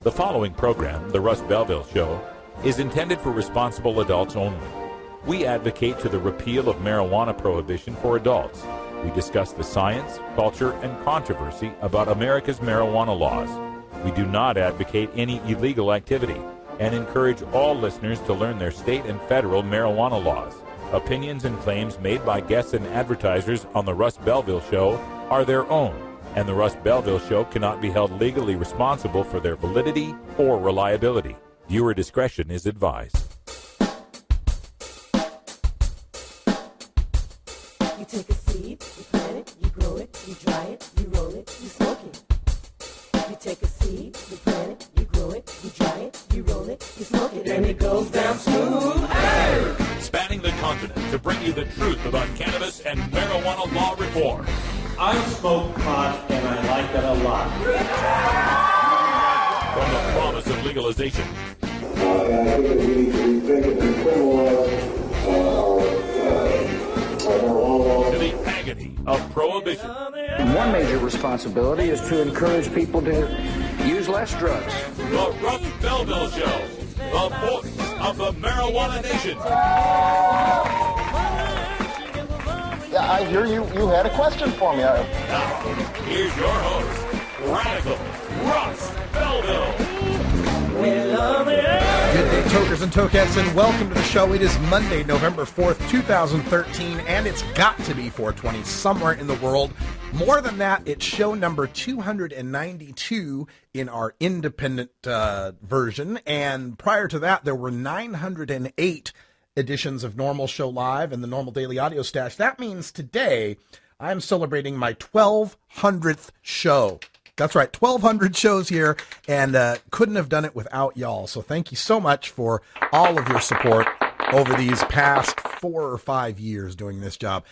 The following program, The Russ Belville Show, is intended for responsible adults only. We advocate to the repeal of marijuana prohibition for adults. We discuss the science, culture, and controversy about America's marijuana laws. We do not advocate any illegal activity and encourage all listeners to learn their state and federal marijuana laws. Opinions and claims made by guests and advertisers on The Russ Belville Show are their own, and The Russ Belville Show cannot be held legally responsible for their validity or reliability. Viewer discretion is advised. You take a seed, you plant it, you grow it, you dry it, you roll it, you smoke it. You take a seed, you plant it, you grow it, you dry it, you roll it, you smoke it, and it goes down smooth. Hey! Spanning the continent to bring you the truth about cannabis and marijuana law reform. I smoke pot and I like it a lot. From the promise of legalization. And I think that we need to rethink and decriminalize our marijuana. To the agony of prohibition. One major responsibility is to encourage people to use less drugs. The Russ Belville Show, the voice of the marijuana nation. Yeah, I hear you had a question for me. Now, here's your host, Radical Russ Belville. Good day, tokers and tokettes, and welcome to the show. It is Monday, November 4th, 2013, and it's got to be 420 somewhere in the world. More than that, it's show number 292 in our independent version, and prior to that, there were 908 editions of Normal Show Live and the Normal Daily Audio Stash. That means today I'm celebrating my 1200th show. That's right, 1,200 shows here, and couldn't have done it without y'all. So thank you so much for all of your support over these past 4 or 5 years doing this job.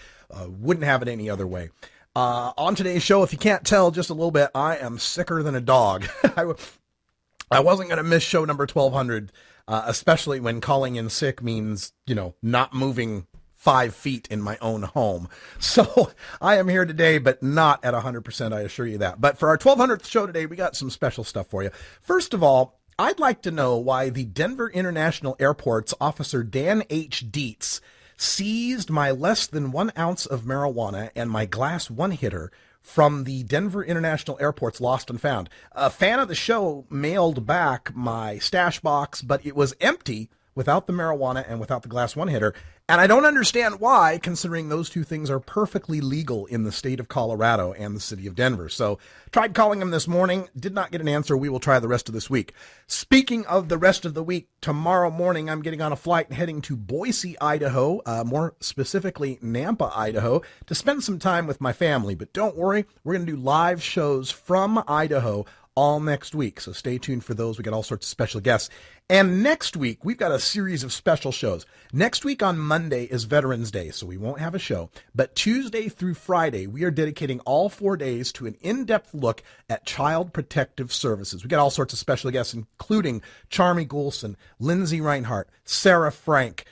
Wouldn't have it any other way. On today's show, if you can't tell just a little bit, I am sicker than a dog. I wasn't going to miss show number 1,200. Especially when calling in sick means, not moving 5 feet in my own home. So I am here today, but not at 100%, I assure you that. But for our 1,200th show today, we got some special stuff for you. First of all, I'd like to know why the Denver International Airport's Officer Dan H. Dietz seized my less than 1 ounce of marijuana and my glass one-hitter from the Denver International Airport's Lost and Found. A fan of the show mailed back my stash box, but it was empty without the marijuana and without the glass one-hitter. And I don't understand why, considering those two things are perfectly legal in the state of Colorado and the city of Denver. So tried calling him this morning, did not get an answer. We will try the rest of this week. Speaking of the rest of the week, tomorrow morning I'm getting on a flight and heading to Boise, Idaho, more specifically Nampa, Idaho, to spend some time with my family. But don't worry, we're going to do live shows from Idaho all next week. So stay tuned for those. We got all sorts of special guests. And next week, we've got a series of special shows. Next week on Monday is Veterans Day, so we won't have a show. But Tuesday through Friday, we are dedicating all 4 days to an in-depth look at Child Protective Services. We got all sorts of special guests, including Charmy Goulson, Lindsay Reinhart, Sarah Frank,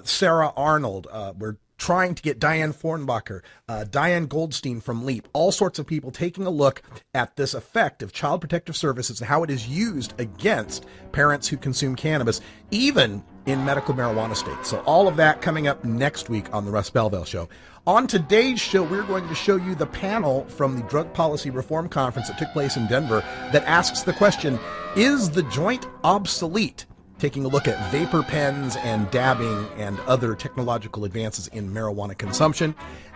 Sarah Arnold. We're trying to get Diane Fornbacher, Diane Goldstein from LEAP, all sorts of people taking a look at this effect of Child Protective Services and how it is used against parents who consume cannabis, even in medical marijuana states. So all of that coming up next week on the Russ Belville Show. On today's show, we're going to show you the panel from the Drug Policy Reform Conference that took place in Denver that asks the question, is the joint obsolete? Taking a look at vapor pens and dabbing and other technological advances in marijuana consumption.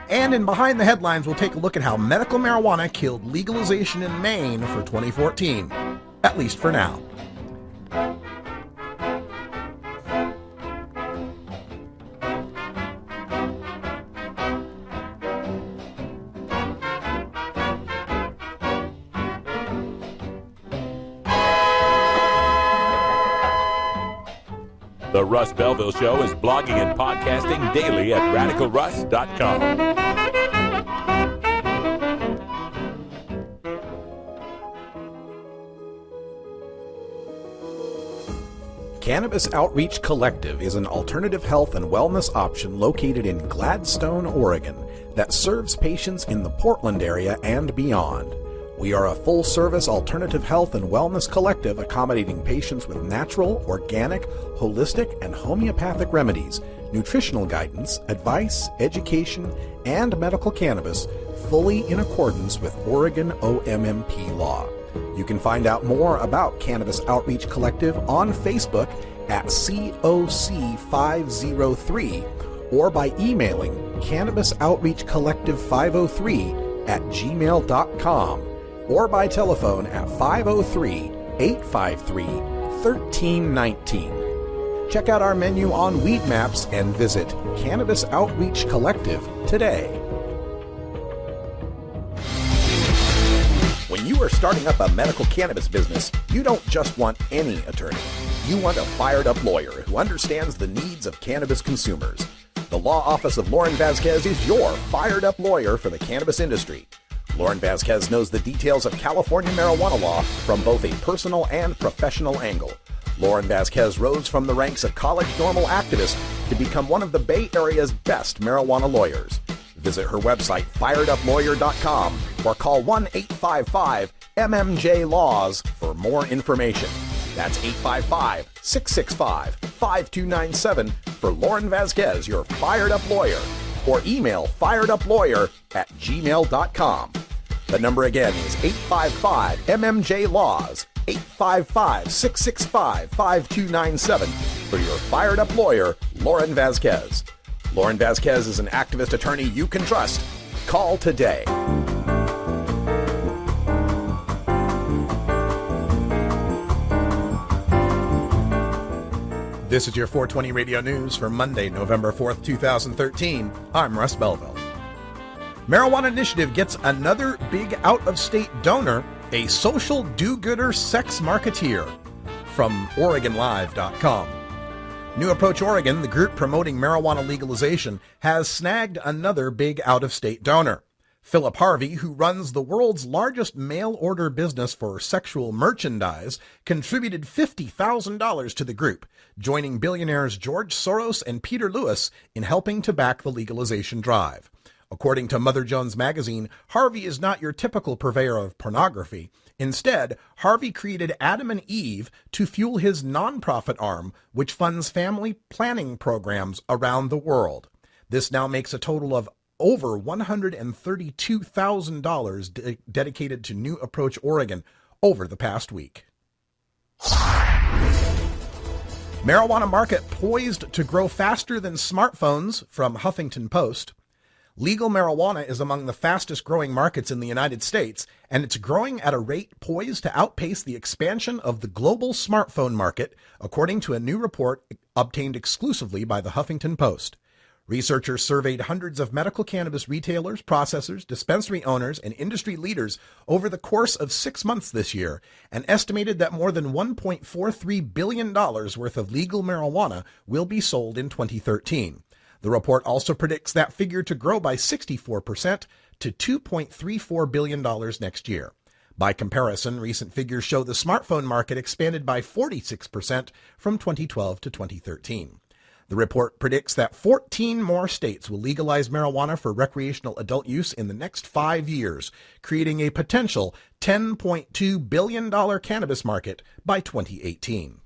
And in Behind the Headlines, we'll take a look at how medical marijuana killed legalization in Maine for 2014, at least for now. The Russ Belville Show is blogging and podcasting daily at radicalruss.com. Cannabis Outreach Collective is an alternative health and wellness option located in Gladstone, Oregon, that serves patients in the Portland area and beyond. We are a full-service alternative health and wellness collective accommodating patients with natural, organic, holistic, and homeopathic remedies, nutritional guidance, advice, education, and medical cannabis, fully in accordance with Oregon OMMP law. You can find out more about Cannabis Outreach Collective on Facebook at COC503 or by emailing cannabisoutreachcollective503@gmail.com or by telephone at 503-853-1319. Check out our menu on Weed Maps and visit Cannabis Outreach Collective today. When you are starting up a medical cannabis business, you don't just want any attorney. You want a fired-up lawyer who understands the needs of cannabis consumers. The law office of Lauren Vasquez is your fired-up lawyer for the cannabis industry. Lauren Vasquez knows the details of California marijuana law from both a personal and professional angle. Lauren Vasquez rose from the ranks of college normal activist to become one of the Bay Area's best marijuana lawyers. Visit her website, fireduplawyer.com, or call 1-855-MMJ-LAWS for more information. That's 855-665-5297 for Lauren Vasquez, your fired-up lawyer, or email firedupLawyer@gmail.com. The number again is 855-MMJ-LAWS, 855-665-5297 for your fired-up lawyer, Lauren Vasquez. Lauren Vasquez is an activist attorney you can trust. Call today. This is your 420 Radio News for Monday, November 4th, 2013. I'm Russ Belville. Marijuana Initiative gets another big out-of-state donor, a social do-gooder sex marketeer, from OregonLive.com. New Approach Oregon, the group promoting marijuana legalization, has snagged another big out-of-state donor. Philip Harvey, who runs the world's largest mail-order business for sexual merchandise, contributed $50,000 to the group, joining billionaires George Soros and Peter Lewis in helping to back the legalization drive. According to Mother Jones magazine, Harvey is not your typical purveyor of pornography. Instead, Harvey created Adam and Eve to fuel his nonprofit arm, which funds family planning programs around the world. This now makes a total of over $132,000 dedicated to New Approach Oregon over the past week. Marijuana market poised to grow faster than smartphones, from Huffington Post. Legal marijuana is among the fastest growing markets in the United States, and it's growing at a rate poised to outpace the expansion of the global smartphone market, according to a new report obtained exclusively by the Huffington Post. Researchers surveyed hundreds of medical cannabis retailers, processors, dispensary owners, and industry leaders over the course of 6 months this year, and estimated that more than $1.43 billion worth of legal marijuana will be sold in 2013. The report also predicts that figure to grow by 64% to $2.34 billion next year. By comparison, recent figures show the smartphone market expanded by 46% from 2012 to 2013. The report predicts that 14 more states will legalize marijuana for recreational adult use in the next 5 years, creating a potential $10.2 billion cannabis market by 2018.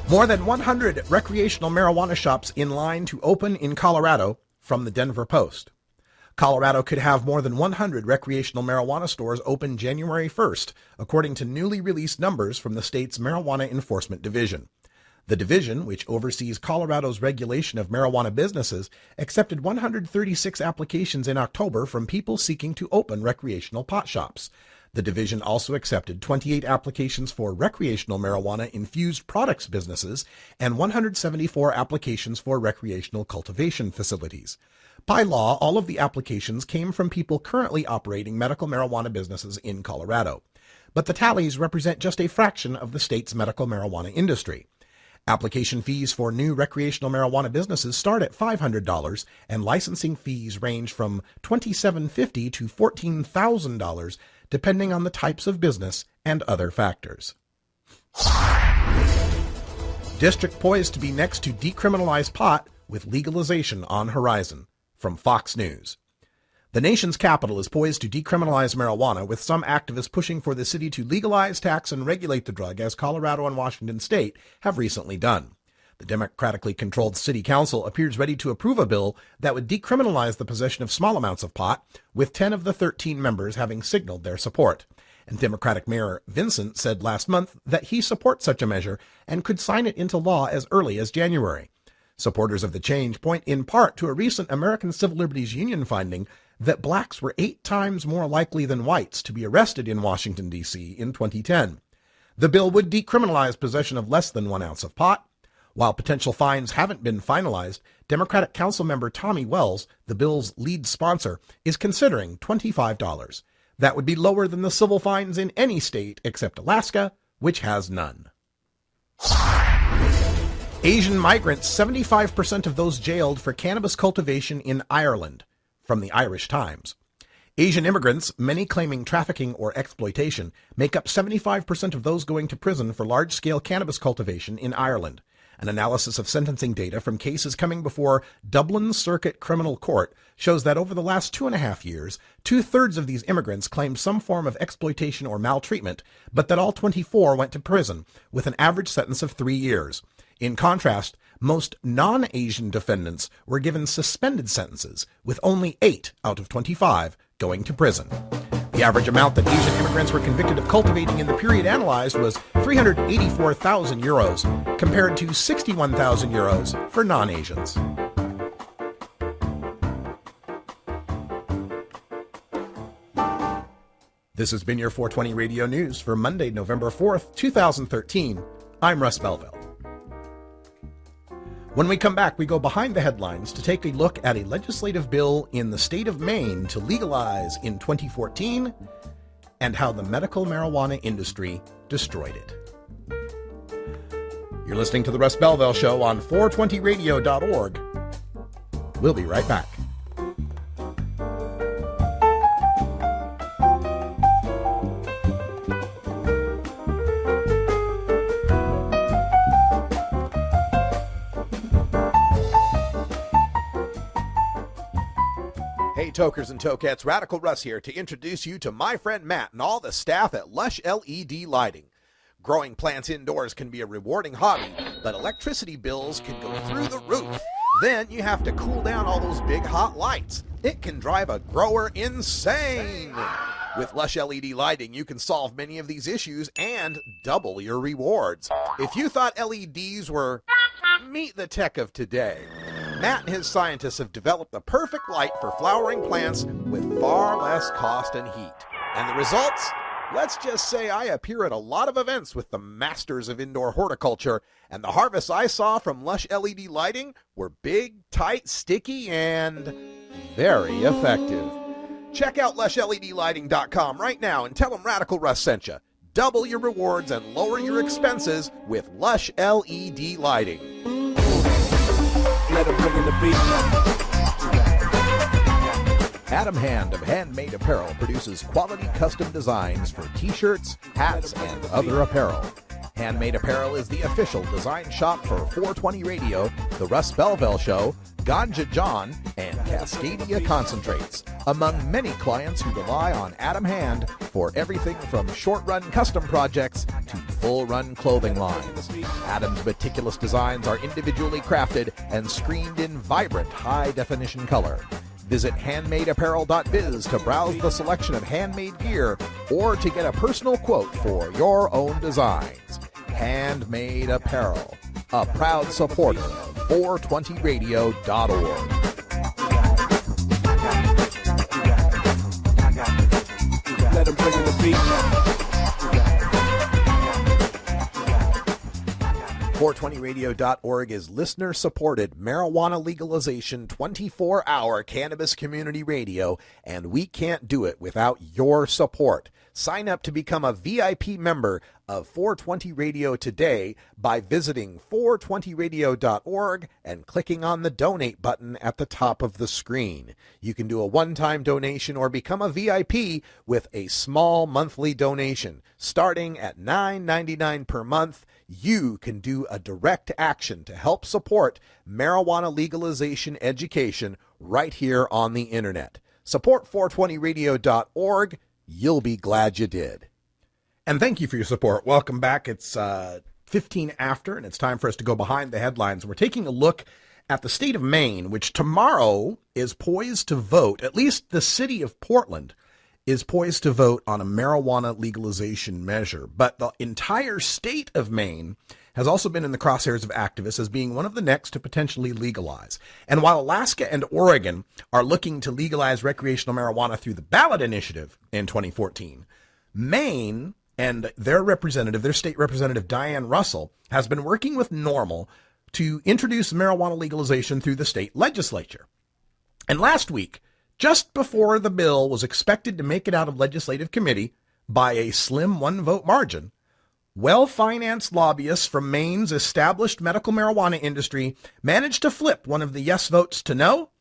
More than 100 recreational marijuana shops in line to open in Colorado, from the Denver Post. Colorado could have more than 100 recreational marijuana stores open January 1st, according to newly released numbers from the state's Marijuana Enforcement Division. The division, which oversees Colorado's regulation of marijuana businesses, accepted 136 applications in October from people seeking to open recreational pot shops. The division also accepted 28 applications for recreational marijuana-infused products businesses and 174 applications for recreational cultivation facilities. By law, all of the applications came from people currently operating medical marijuana businesses in Colorado. But the tallies represent just a fraction of the state's medical marijuana industry. Application fees for new recreational marijuana businesses start at $500, and licensing fees range from $2,750 to $14,000, depending on the types of business and other factors. District poised to be next to decriminalize pot with legalization on horizon, from Fox News. The nation's capital is poised to decriminalize marijuana, with some activists pushing for the city to legalize, tax, and regulate the drug, as Colorado and Washington state have recently done. The democratically controlled city council appears ready to approve a bill that would decriminalize the possession of small amounts of pot, with 10 of the 13 members having signaled their support. And Democratic Mayor Vincent said last month that he supports such a measure and could sign it into law as early as January. Supporters of the change point in part to a recent American Civil Liberties Union finding that blacks were 8 times more likely than whites to be arrested in Washington, D.C. in 2010. The bill would decriminalize possession of less than 1 ounce of pot. While potential fines haven't been finalized, Democratic Council member Tommy Wells, the bill's lead sponsor, is considering $25. That would be lower than the civil fines in any state except Alaska, which has none. Asian migrants, 75% of those jailed for cannabis cultivation in Ireland, from the Irish Times. Asian immigrants, many claiming trafficking or exploitation, make up 75% of those going to prison for large-scale cannabis cultivation in Ireland. An analysis of sentencing data from cases coming before Dublin Circuit Criminal Court shows that over the last 2.5 years, 2/3 of these immigrants claimed some form of exploitation or maltreatment, but that all 24 went to prison, with an average sentence of 3 years. In contrast, most non-Asian defendants were given suspended sentences, with only 8 out of 25 going to prison. The average amount that Asian immigrants were convicted of cultivating in the period analyzed was 384,000 euros, compared to 61,000 euros for non-Asians. This has been your 420 Radio News for Monday, November 4th, 2013. I'm Russ Belville. When we come back, we go behind the headlines to take a look at a legislative bill in the state of Maine to legalize in 2014 and how the medical marijuana industry destroyed it. You're listening to The Russ Belville Show on 420radio.org. We'll be right back. Hey, tokers and tokettes, Radical Russ here to introduce you to my friend Matt and all the staff at Lush LED Lighting. Growing plants indoors can be a rewarding hobby, but electricity bills can go through the roof. Then you have to cool down all those big hot lights. It can drive a grower insane. With Lush LED Lighting, you can solve many of these issues and double your rewards. If you thought LEDs were meet the tech of today, Matt and his scientists have developed the perfect light for flowering plants with far less cost and heat. And the results? Let's just say I appear at a lot of events with the masters of indoor horticulture, and the harvests I saw from Lush LED Lighting were big, tight, sticky, and very effective. Check out LushLEDlighting.com right now and tell them Radical Russ sent you. Double your rewards and lower your expenses with Lush LED Lighting. Let 'em bring in the beat. Adam Hand of Handmade Apparel produces quality custom designs for t-shirts, hats, and other apparel. Handmade Apparel is the official design shop for 420 Radio, The Russ Belville Show, Ganja John, and Cascadia Concentrates, among many clients who rely on Adam Hand for everything from short-run custom projects to full-run clothing lines. Adam's meticulous designs are individually crafted and screened in vibrant, high-definition color. Visit handmadeapparel.biz to browse the selection of handmade gear or to get a personal quote for your own designs. Handmade Apparel, a proud supporter of 420radio.org. Let 'em bring in the beat. 420radio.org is listener-supported marijuana legalization 24-hour cannabis community radio, and we can't do it without your support. Sign up to become a VIP member of 420 Radio today by visiting 420radio.org and clicking on the donate button at the top of the screen. You can do a one-time donation or become a VIP with a small monthly donation. Starting at $9.99 per month, you can do a direct action to help support marijuana legalization education right here on the internet. Support 420radio.org. You'll be glad you did. And thank you for your support. Welcome back. It's 15 after, and it's time for us to go behind the headlines. We're taking a look at the state of Maine, which tomorrow is poised to vote, at least the city of Portland is poised to vote on a marijuana legalization measure. But the entire state of Maine has also been in the crosshairs of activists as being one of the next to potentially legalize. And while Alaska and Oregon are looking to legalize recreational marijuana through the ballot initiative in 2014, Maine and their state representative, Diane Russell, has been working with NORML to introduce marijuana legalization through the state legislature. And last week, just before the bill was expected to make it out of legislative committee by a slim one-vote margin, well-financed lobbyists from Maine's established medical marijuana industry managed to flip one of the yes votes to no,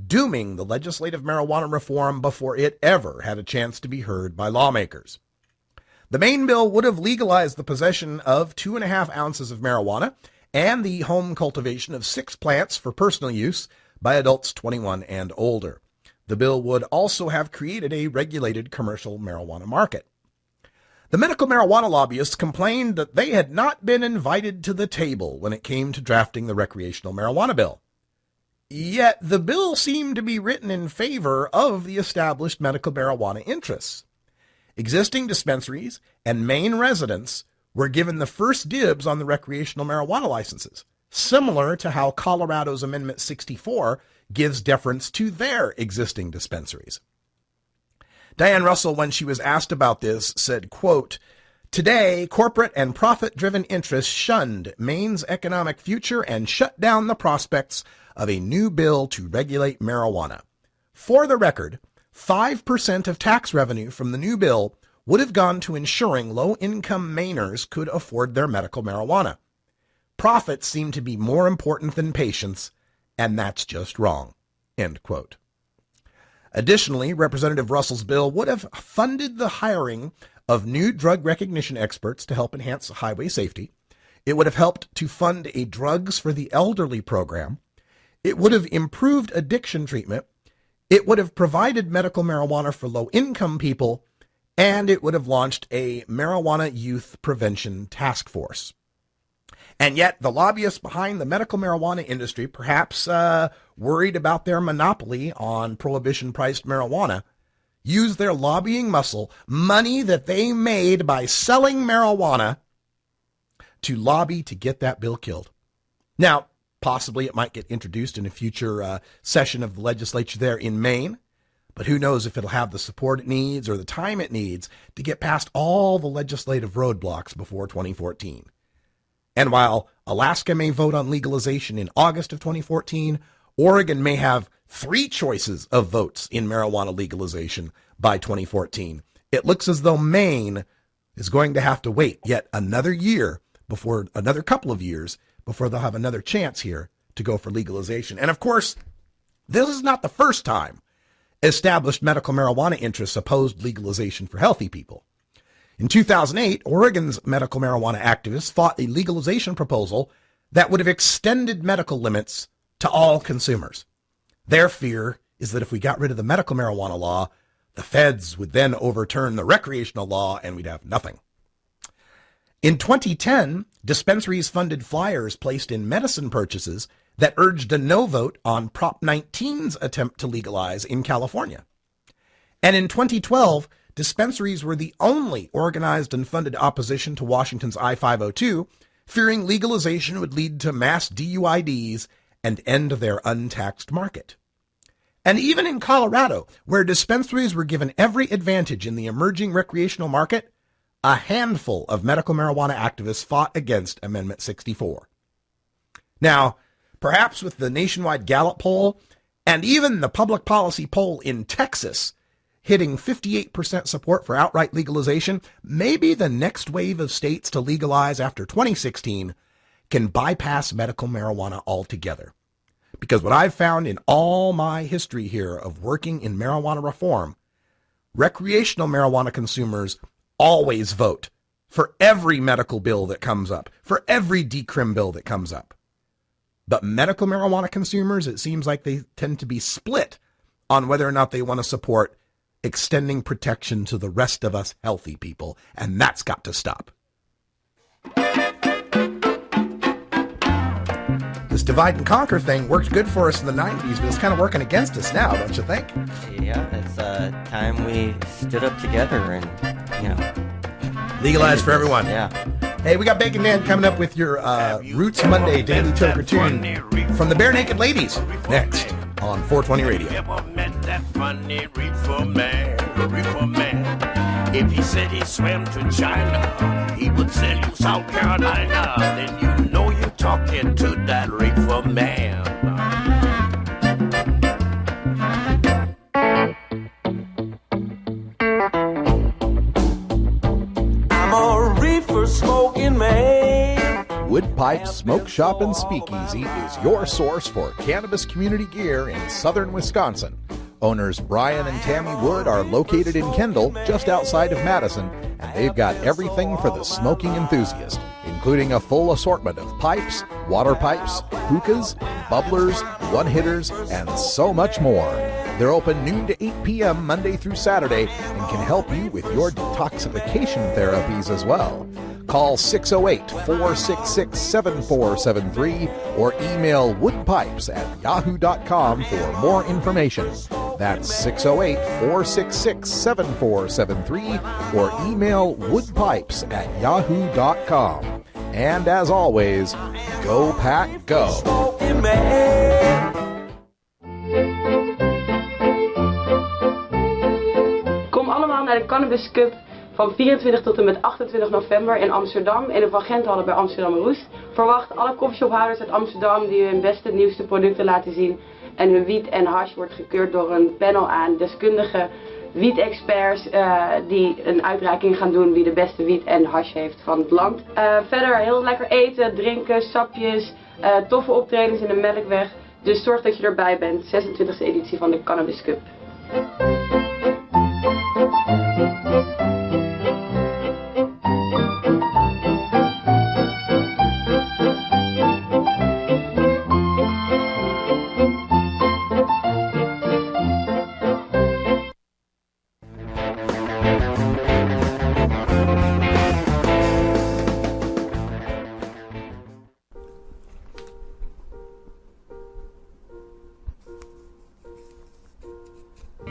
dooming the legislative marijuana reform before it ever had a chance to be heard by lawmakers. The Maine bill would have legalized the possession of 2.5 ounces of marijuana and the home cultivation of 6 plants for personal use by adults 21 and older. The bill would also have created a regulated commercial marijuana market. The medical marijuana lobbyists complained that they had not been invited to the table when it came to drafting the recreational marijuana bill. Yet the bill seemed to be written in favor of the established medical marijuana interests. Existing dispensaries and Maine residents were given the first dibs on the recreational marijuana licenses, similar to how Colorado's Amendment 64 gives deference to their existing dispensaries. Diane Russell, when she was asked about this, said, quote, "Today, corporate and profit-driven interests shunned Maine's economic future and shut down the prospects of a new bill to regulate marijuana. For the record, 5% of tax revenue from the new bill would have gone to ensuring low-income Mainers could afford their medical marijuana. Profits seem to be more important than patients, and that's just wrong." End quote. Additionally, Representative Russell's bill would have funded the hiring of new drug recognition experts to help enhance highway safety. It would have helped to fund a Drugs for the Elderly program. It would have improved addiction treatment. It would have provided medical marijuana for low-income people, and it would have launched a marijuana youth prevention task force. And yet the lobbyists behind the medical marijuana industry, perhaps worried about their monopoly on prohibition-priced marijuana, use their lobbying muscle, money that they made by selling marijuana, to lobby to get that bill killed. Now, possibly it might get introduced in a future session of the legislature there in Maine, but who knows if it'll have the support it needs or the time it needs to get past all the legislative roadblocks before 2014. And while Alaska may vote on legalization in August of 2014, Oregon may have 3 choices of votes in marijuana legalization by 2014. It looks as though Maine is going to have to wait yet another couple of years before they'll have another chance here to go for legalization. And of course, this is not the first time established medical marijuana interests opposed legalization for healthy people. In 2008, Oregon's medical marijuana activists fought a legalization proposal that would have extended medical limits to all consumers. Their fear is that if we got rid of the medical marijuana law, the feds would then overturn the recreational law and we'd have nothing. In 2010, dispensaries funded flyers placed in medicine purchases that urged a no vote on Prop 19's attempt to legalize in California. And in 2012, dispensaries were the only organized and funded opposition to Washington's I-502, fearing legalization would lead to mass DUIDs and end their untaxed market. And even in Colorado, where dispensaries were given every advantage in the emerging recreational market, a handful of medical marijuana activists fought against Amendment 64. Now, perhaps with the nationwide Gallup poll and even the public policy poll in Texas hitting 58% support for outright legalization, maybe the next wave of states to legalize after 2016 can bypass medical marijuana altogether. Because what I've found in all my history here of working in marijuana reform, recreational marijuana consumers always vote for every medical bill that comes up, for every decrim bill that comes up. But medical marijuana consumers, it seems like they tend to be split on whether or not they want to support extending protection to the rest of us healthy people, and that's got to stop. This divide and conquer thing worked good for us in the 90s, but it's kind of working against us now, don't you think? Yeah, it's time we stood up together and, legalize for everyone. Yeah. Hey, we got Bacon Dan coming up with your Roots Monday Daily Toker tune from the Bare Naked Ladies next on 420 Radio. Ever met that funny reefer man? If he said he swam to China, he would sell you South Carolina. Then you know you're talking to that reefer man. I'm a reefer smoking man. Wood Pipe Smoke Shop and Speakeasy is your source for cannabis community gear in southern Wisconsin. Owners Brian and Tammy Wood are located in Kendall, just outside of Madison, and they've got everything for the smoking enthusiast, including a full assortment of pipes, water pipes, hookahs, bubblers, one-hitters, and so much more. They're open noon to 8 p.m. Monday through Saturday and can help you with your detoxification therapies as well. Call 608-466-7473 or email woodpipes@yahoo.com for more information. That's 608-466-7473 or email woodpipes@yahoo.com. And as always, go Pack Go. Kom allemaal naar de Cannabis Cup van 24 tot en met 28 november in Amsterdam in de Van Genthallen bij Amsterdam Roest. Verwacht alle coffeeshophouders uit Amsterdam die hun beste nieuwste producten laten zien. En hun wiet en hash wordt gekeurd door een panel aan deskundige wiet-experts die een uitreiking gaan doen wie de beste wiet en hash heeft van het land. Verder heel lekker eten, drinken, sapjes, toffe optredens in de Melkweg. Dus zorg dat je erbij bent, 26e editie van de Cannabis Cup.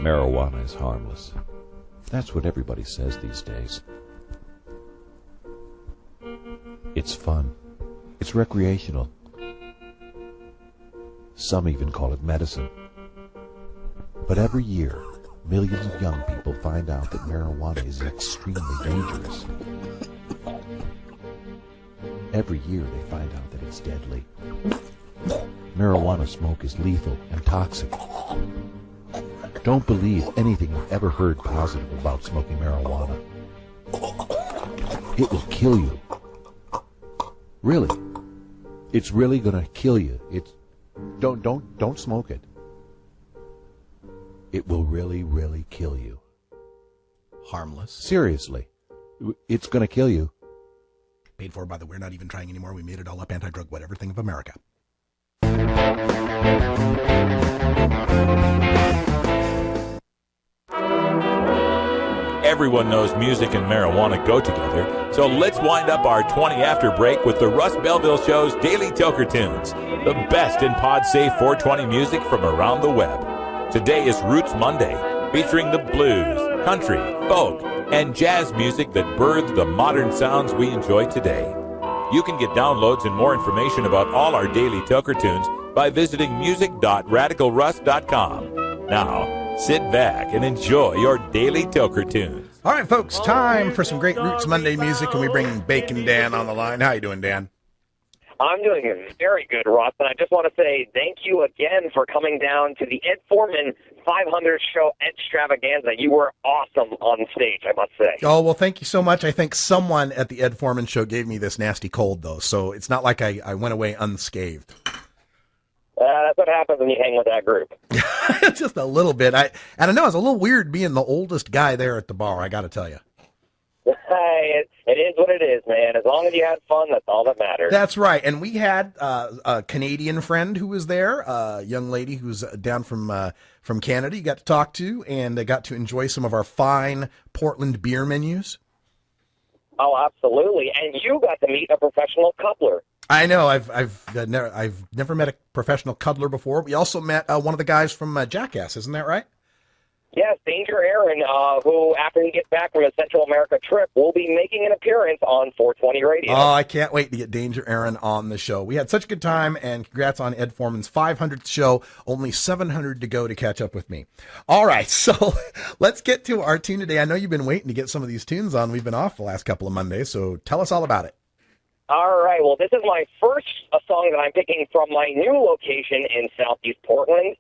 Marijuana is harmless. That's what everybody says these days. It's fun. It's recreational. Some even call it medicine. But every year, millions of young people find out that marijuana is extremely dangerous. Every year they find out that it's deadly. Marijuana smoke is lethal and toxic. Don't believe anything you've ever heard positive about smoking marijuana. It will kill you. Really. It's really gonna kill you. Don't smoke it. It will really, really kill you. Harmless. Seriously. It's gonna kill you. Paid for by the We're Not Even Trying Anymore, We Made It All Up Anti-Drug Whatever Thing of America. Everyone knows music and marijuana go together, so let's wind up our 20 after break with the Russ Belville Show's Daily Toker Tunes, the best in pod-safe 420 music from around the web. Today is Roots Monday, featuring the blues, country, folk, and jazz music that birthed the modern sounds we enjoy today. You can get downloads and more information about all our Daily Toker Tunes by visiting music.radicalruss.com. Now, sit back and enjoy your Daily Toker Tunes. All right, folks, time for some great Roots Monday music, and we bring Bacon Dan on the line. How you doing, Dan? I'm doing very good, Ross, and I just want to say thank you again for coming down to the Ed Foreman 500 show extravaganza. You were awesome on stage, I must say. Oh, well, thank you so much. I think someone at the Ed Foreman show gave me this nasty cold, though, so it's not like I went away unscathed. That's what happens when you hang with that group. Just a little bit. I don't know. It's a little weird being the oldest guy there at the bar, I got to tell you. It is what it is, man. As long as you had fun, that's all that matters. That's right. And we had a Canadian friend who was there, a young lady who's down from Canada. You got to talk to and got to enjoy some of our fine Portland beer menus. Oh, absolutely. And you got to meet a professional coupler. I know. I've never met a professional cuddler before. We also met one of the guys from Jackass. Isn't that right? Yes, Danger Aaron, who, after he gets back from his Central America trip, will be making an appearance on 420 Radio. Oh, I can't wait to get Danger Aaron on the show. We had such a good time, and congrats on Ed Foreman's 500th show. Only 700 to go to catch up with me. All right, so let's get to our tune today. I know you've been waiting to get some of these tunes on. We've been off the last couple of Mondays, so tell us all about it. All right, well, this is my first song that I'm picking from my new location in Southeast Portland.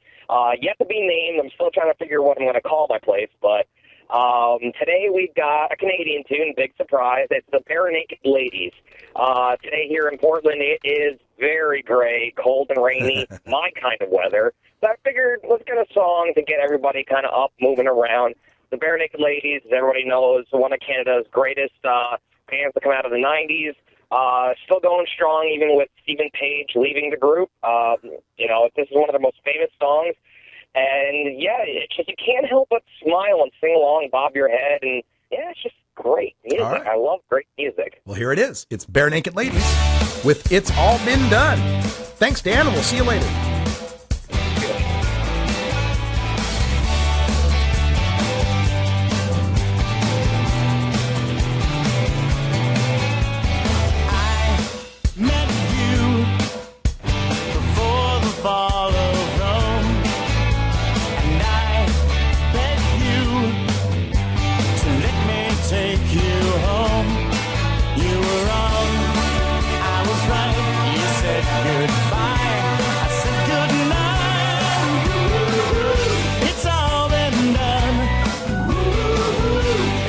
Yet to be named. I'm still trying to figure what I'm going to call my place, but today we've got a Canadian tune, big surprise. It's the Bare Naked Ladies. Today here in Portland, it is very gray, cold and rainy, my kind of weather. So I figured let's get a song to get everybody kind of up, moving around. The Bare Naked Ladies, as everybody knows, one of Canada's greatest bands to come out of the 90s. Still going strong, even with Stephen Page leaving the group. This is one of their most famous songs. And, yeah, it's just, you can't help but smile and sing along, bob your head. And, yeah, it's just great music. Right. I love great music. Well, here it is. It's Bare Naked Ladies with It's All Been Done. Thanks, Dan, and we'll see you later. Fall of Rome, and I beg you to let me take you home. You were wrong, I was right. You said goodbye, I said goodnight. It's all been done.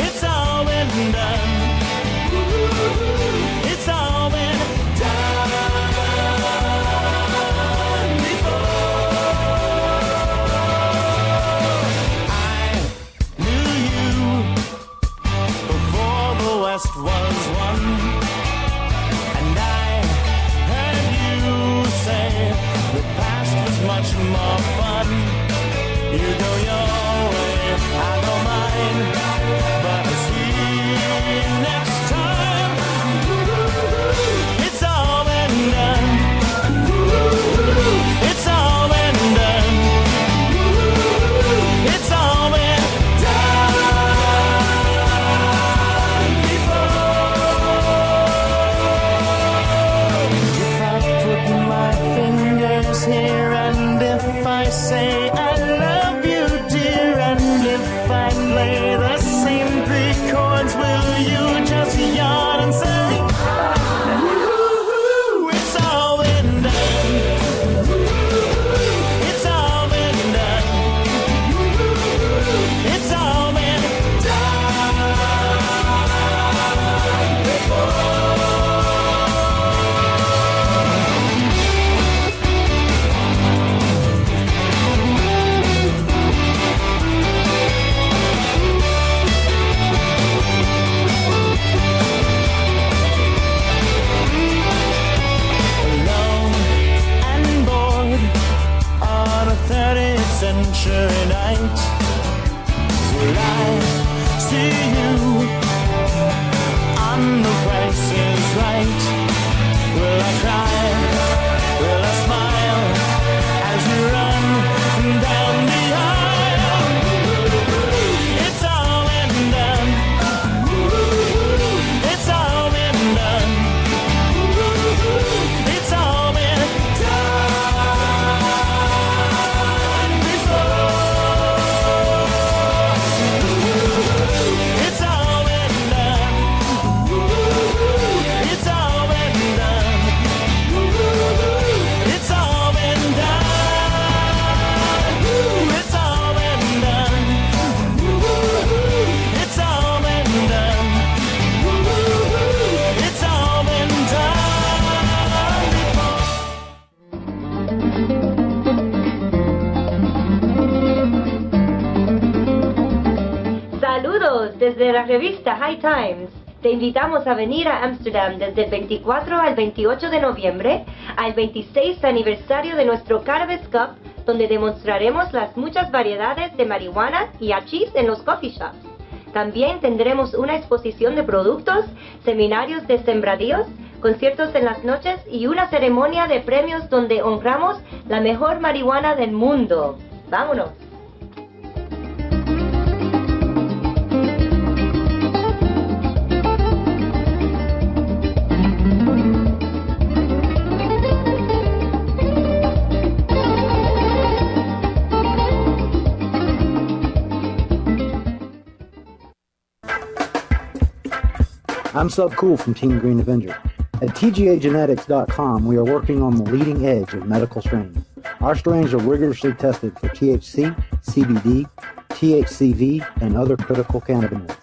It's all been done. It's all been done. Was one, and I heard you say the past was much more fun. You go your way, I go mine, but I'll see you next time. It's all been done. It's all been done. It's all been done. Here, and if I say I love you, dear, and if I play the same 3 chords, will you just yawn and say, it's all been done. It's all been done. It's all been done before. Century night, will I see you on The Price is Right? Will I cry? Will I smile as you run down the aisle? It's all been done. It's all been done. It's all been done. Desde la revista High Times, te Te invitamos a venir a Ámsterdam desde el 24 al 28 de noviembre al 26 aniversario de nuestro Cannabis Cup, donde demostraremos las muchas variedades de marihuana y hachís en los coffee shops. También tendremos una exposición de productos, seminarios de sembradíos, conciertos en las noches y una ceremonia de premios donde honramos la mejor marihuana del mundo. ¡Vámonos! I'm Sub Cool from Team Green Avenger. At TGAgenetics.com, we are working on the leading edge of medical strains. Our strains are rigorously tested for THC, CBD, THCV, and other critical cannabinoids.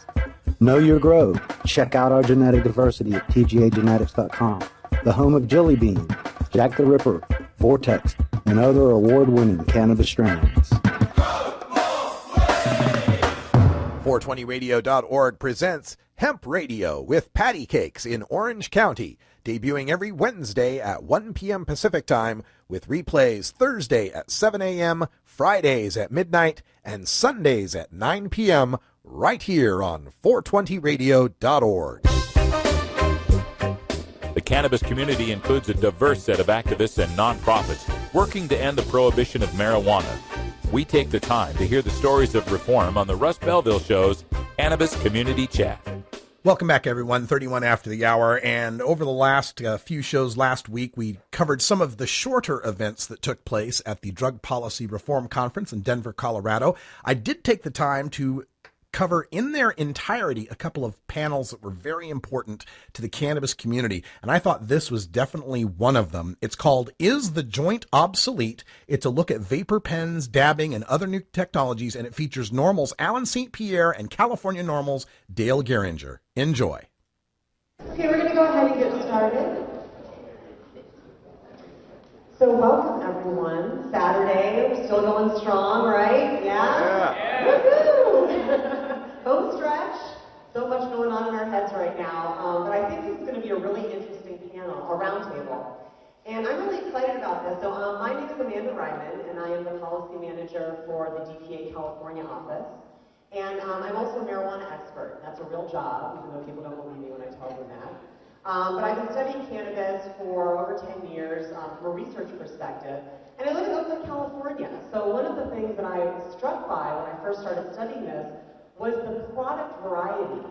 Know your grow. Check out our genetic diversity at TGAgenetics.com, the home of Jelly Bean, Jack the Ripper, Vortex, and other award-winning cannabis strains. 420radio.org presents Hemp Radio with Patty Cakes in Orange County, debuting every Wednesday at 1 p.m. Pacific Time, with replays Thursday at 7 a.m., Fridays at midnight, and Sundays at 9 p.m. right here on 420radio.org. The cannabis community includes a diverse set of activists and nonprofits working to end the prohibition of marijuana. We take the time to hear the stories of reform on the Russ Belville Show's Cannabis Community Chat. Welcome back, everyone. 31 after the hour. And over the last few shows last week, we covered some of the shorter events that took place at the Drug Policy Reform Conference in Denver, Colorado. I did take the time to cover in their entirety a couple of panels that were very important to the cannabis community, and I thought this was definitely one of them. It's called Is the Joint Obsolete? It's a look at vapor pens, dabbing, and other new technologies, and it features Normal's Alan St. Pierre and California Normal's Dale Geringer. Enjoy. Okay, we're going to go ahead and get started. So welcome, everyone. Saturday, we're still going strong, right? Yeah? Woohoo! Home stretch. So much going on in our heads right now. But I think this is going to be a really interesting panel, a roundtable. And I'm really excited about this. So my name is Amanda Ryman, and I am the policy manager for the DPA California office. And I'm also a marijuana expert. That's a real job, even though people don't believe me when I tell them that. But I've been studying cannabis for over 10 years from a research perspective. And I live in Oakland, California. So one of the things that I was struck by when I first started studying this was the product variety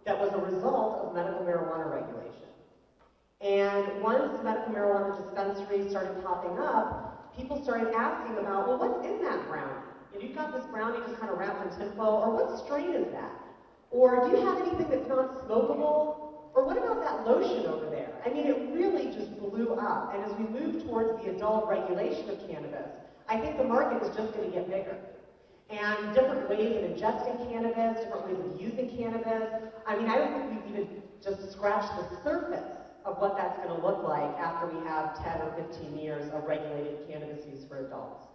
that was a result of medical marijuana regulation. And once medical marijuana dispensaries started popping up, people started asking about, well, what's in that brownie? And you've got this brownie just kind of wrapped in tinfoil, or what strain is that? Or do you have anything that's not smokable? Or what about that lotion over there? I mean, it really just blew up. And as we move towards the adult regulation of cannabis, I think the market is just going to get bigger. And different ways of ingesting cannabis, different ways of using cannabis. I mean, I don't think we've even just scratched the surface of what that's going to look like after we have 10 or 15 years of regulated cannabis use for adults.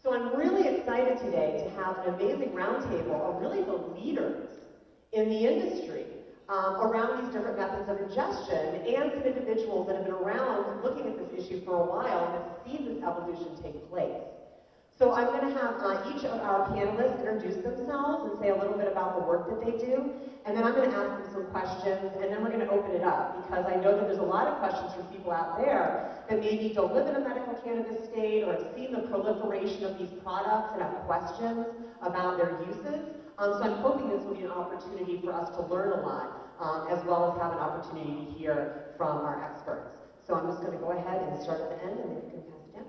So I'm really excited today to have an amazing roundtable of really the leaders in the industry around these different methods of ingestion, and some individuals that have been around looking at this issue for a while and have seen this evolution take place. So I'm going to have each of our panelists introduce themselves and say a little bit about the work that they do, and then I'm going to ask them some questions, and then we're going to open it up, because I know that there's a lot of questions from people out there that maybe don't live in a medical cannabis state or have seen the proliferation of these products and have questions about their uses. So I'm hoping this will be an opportunity for us to learn a lot, as well as have an opportunity to hear from our experts. So I'm just going to go ahead and start at the end, and then you can pass it down.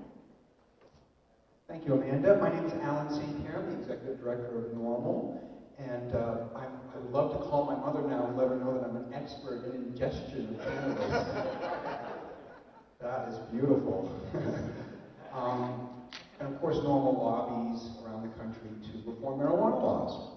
Thank you, Amanda. My name is Alan St. Pierre. I'm the Executive Director of NORML. And I would love to call my mother now and let her know that I'm an expert in ingestion of cannabis. That is beautiful. And of course, NORML lobbies around the country to reform marijuana laws.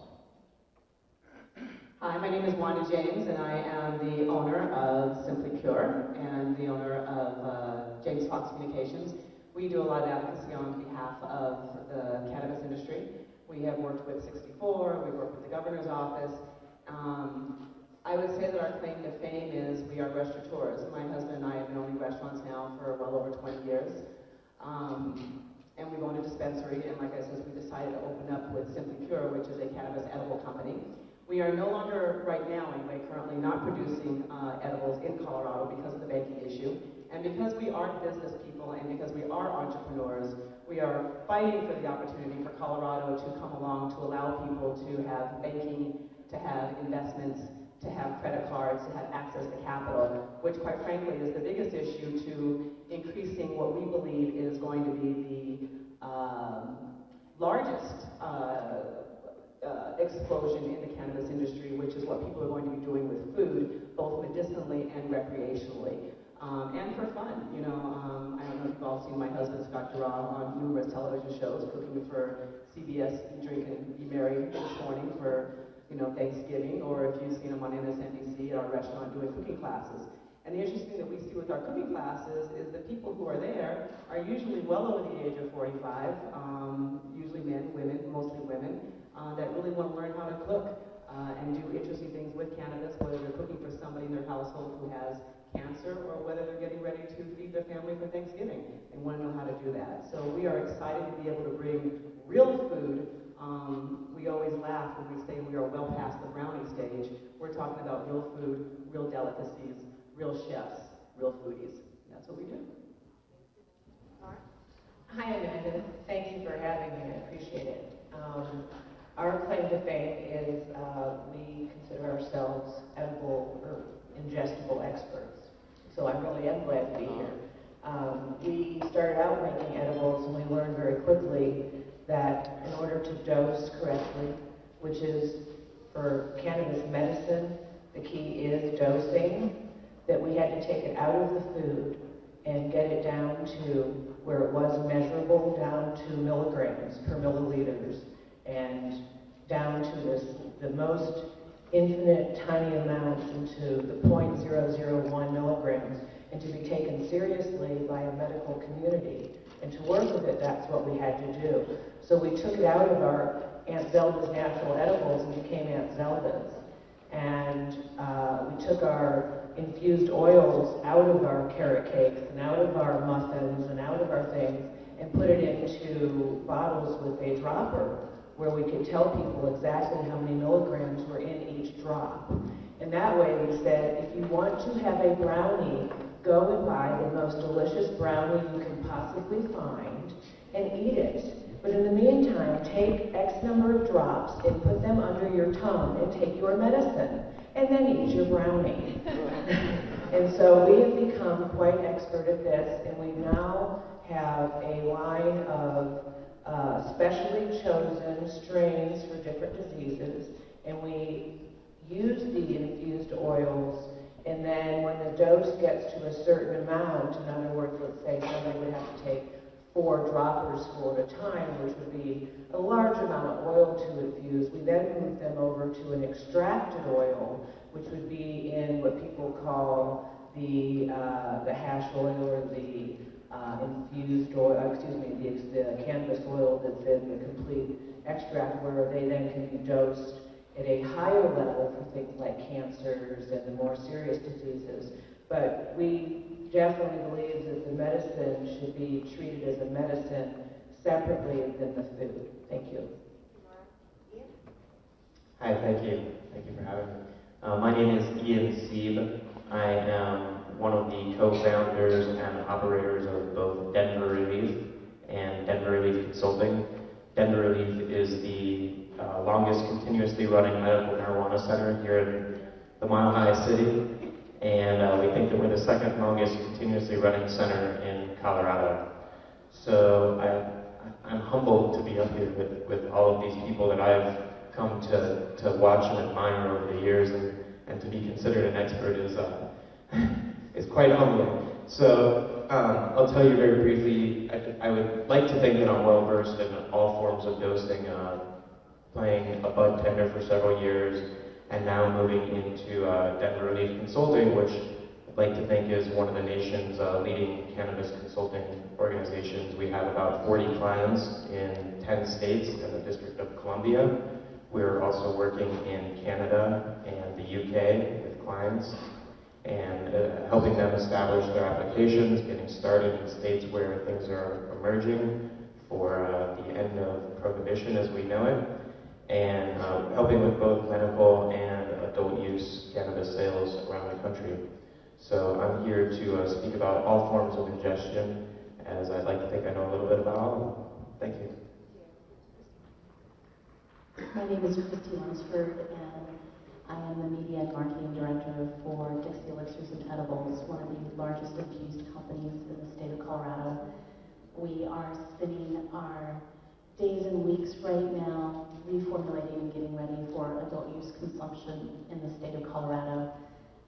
Hi, my name is Wanda James, and I am the owner of Simply Pure and the owner of James Fox Communications. We do a lot of advocacy on behalf of the cannabis industry. We have worked with 64, we've worked with the governor's office. I would say that our claim to fame is we are restaurateurs. My husband and I have been owning restaurants now for well over 20 years. And we've owned a dispensary, and like I said, we decided to open up with Simply Pure, which is a cannabis edible company. We are no longer, right now anyway, currently not producing edibles in Colorado because of the banking issue. And because we are business people and because we are entrepreneurs, we are fighting for the opportunity for Colorado to come along to allow people to have banking, to have investments, to have credit cards, to have access to capital, which quite frankly is the biggest issue to increasing what we believe is going to be the largest explosion in the cannabis industry, which is what people are going to be doing with food, both medicinally and recreationally. And for fun, you know, I don't know if you've all seen my husband Scott Durrell on numerous television shows, cooking for CBS, Eat, Drink, and Be Merry this morning for, you know, Thanksgiving, or if you've seen him on MSNBC at our restaurant doing cooking classes. And the interesting thing that we see with our cooking classes is that people who are there are usually well over the age of 45, usually men, women, mostly women, that really want to learn how to cook and do interesting things with cannabis, whether they're cooking for somebody in their household who has cancer or whether they're getting ready to feed their family for Thanksgiving and want to know how to do that. So we are excited to be able to bring real food. We always laugh when we say we are well past the brownie stage. We're talking about real food, real delicacies, real chefs, real foodies. That's what we do. Hi, Amanda. Thank you for having me. I appreciate it. Our claim to fame is we consider ourselves edible or ingestible experts. So I really am glad to be here. We started out making edibles and we learned very quickly that in order to dose correctly, which is for cannabis medicine, the key is dosing, that we had to take it out of the food and get it down to where it was measurable, down to milligrams per milliliters, and down to the most infinite tiny amounts into the 0.001 milligrams, and to be taken seriously by a medical community. And to work with it, that's what we had to do. So we took it out of our Aunt Zelda's natural edibles and became Aunt Zelda's. And we took our infused oils out of our carrot cakes and out of our muffins and out of our things and put it into bottles with a dropper where we could tell people exactly how many milligrams were in each drop. And that way we said, if you want to have a brownie, go and buy the most delicious brownie you can possibly find and eat it. But in the meantime, take X number of drops and put them under your tongue and take your medicine, and then eat your brownie. And so we have become quite expert at this, and we now have a line of specially chosen strains for different diseases, and we use the infused oils, and then when the dose gets to a certain amount, in other words, let's say somebody would have to take 4 droppers full at a time, which would be a large amount of oil to infuse, we then move them over to an extracted oil, which would be in what people call the hash oil or the infused oil, the cannabis oil that's in the complete extract, where they then can be dosed at a higher level for things like cancers and the more serious diseases. But we definitely believe that the medicine should be treated as a medicine separately than the food. Thank you. Hi, thank you. Thank you for having me. My name is Ian Sieb. I am one of the co-founders and operators of both Denver Relief and Denver Relief Consulting. Denver Relief is the longest continuously running medical marijuana center here in the Mile High City, and we think that we're the second longest continuously running center in Colorado. So I'm humbled to be up here with all of these people that I've come to watch and admire over the years, and to be considered an expert is quite humbling. So I'll tell you very briefly, I would like to think that I'm well versed in all forms of dosing, playing a bud tender for several years, and now moving into Denver Relief Consulting, which I'd like to think is one of the nation's leading cannabis consulting organizations. We have about 40 clients in 10 states and the District of Columbia. We're also working in Canada and the UK with clients and helping them establish their applications, getting started in states where things are emerging for the end of prohibition as we know it, and helping with both medical and adult use cannabis sales around the country. So I'm here to speak about all forms of ingestion, as I'd like to think I know a little bit about all of them. Thank you. My name is Christy Lunsford, and I am the Media and Marketing Director for Dixie Elixirs and Edibles, one of the largest infused companies in the state of Colorado. We are spending our days and weeks right now reformulating and getting ready for adult use consumption in the state of Colorado,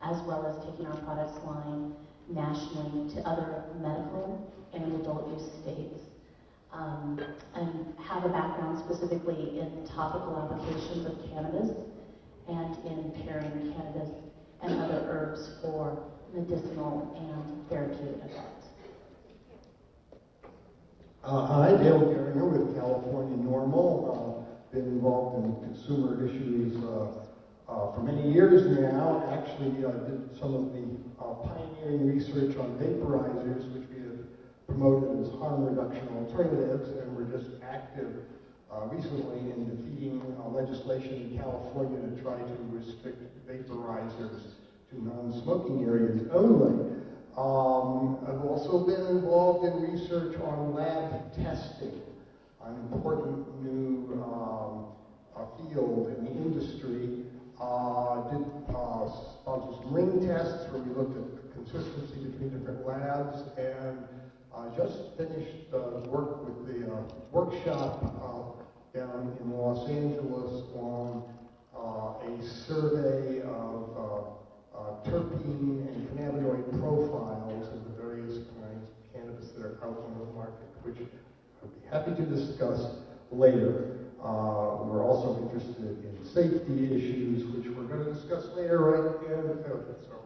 as well as taking our products line nationally to other medical and adult use states. And have a background specifically in topical applications of cannabis and in pairing cannabis and other herbs for medicinal and therapeutic effects. Hi, Dale Garner with California Normal. Been involved in consumer issues for many years now. Actually, did some of the pioneering research on vaporizers, which we have promoted as harm reduction alternatives, and we're just active recently in defeating legislation in California to try to restrict vaporizers to non-smoking areas only. I've also been involved in research on lab testing, an important new field in the industry. Did sponsor some ring tests where we looked at the consistency between different labs, and just finished work with the workshop down in Los Angeles on a survey of terpene and cannabinoid profiles of the various kinds of cannabis that are out on the market, which I'd be happy to discuss later. We're also interested in safety issues, which we're going to discuss later, right? So